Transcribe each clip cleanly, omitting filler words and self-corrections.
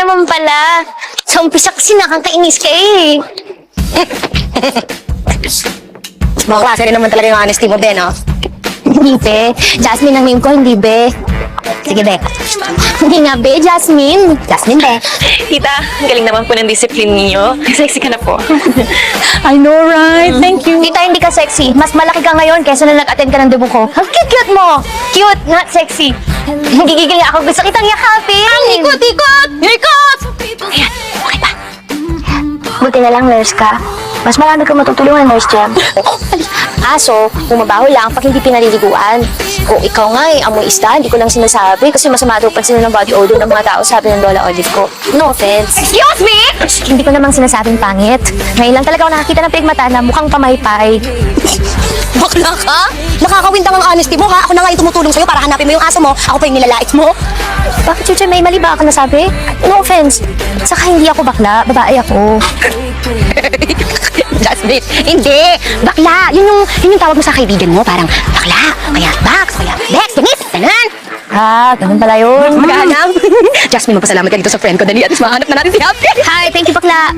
naman pala. Sa umpisa kasi nakakainis ka eh. Mga klase rin naman talaga yung honesty mo, Ben, no? Hindi, be. Jasmine ang name ko, hindi, be. Sige, Be. Hindi nga, be. Jasmine. Jasmine, Be. Tita, ang galing naman po ng discipline ninyo. Sexy ka na po. I know, right? Thank you. Tita, hindi ka sexy. Mas malaki ka ngayon kaysa na nag-attend ka ng debut ko. Ang cute-cute mo. Cute, not sexy. Gigigil nga ako. Gusto kitang yakapin. Ang ikot-ikot! Ikot! Ayan, okay pa. Buti na lang, nurse ka. Mas marami kang matutulungan, Nurse Jem. Aso, bumabaho lang pag hindi pinaliliguan. O ikaw nga eh, amoy isda, hindi ko lang sinasabi kasi masama daw pansin ng body odor ng mga tao, sabi ng Lola Olive ko. No offense. Excuse me! Hindi ko namang sinasabing pangit. Ngayon lang talaga ako nakakita ng pigmata na mukhang pamaypay. Bakla ka? Nakakawindang ang honesty mo, ha? Ako na nga yung tumutulong sa'yo para hanapin mo yung aso mo. Ako pa yung nilalait mo. Bakit, Chuchay, may mali ba ako nasabi? No offense. Saka hindi ako bakla, babae ako. Jasmine, hindi. Bakla. Yun yung tawag mo sa kaibigan mo. Parang bakla, kaya Bax, kaya Bex, Denise, ganun. Ganun pala yun. Maghanap. Jasmine, magpasalamat ka dito sa friend ko. Dali, at least mahanap na natin si Happy. Hi, thank you, bakla.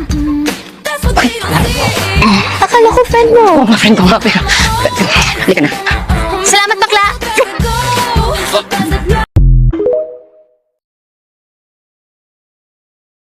Akala ko friend mo. Oo, friend ko nga, pero... Halika na.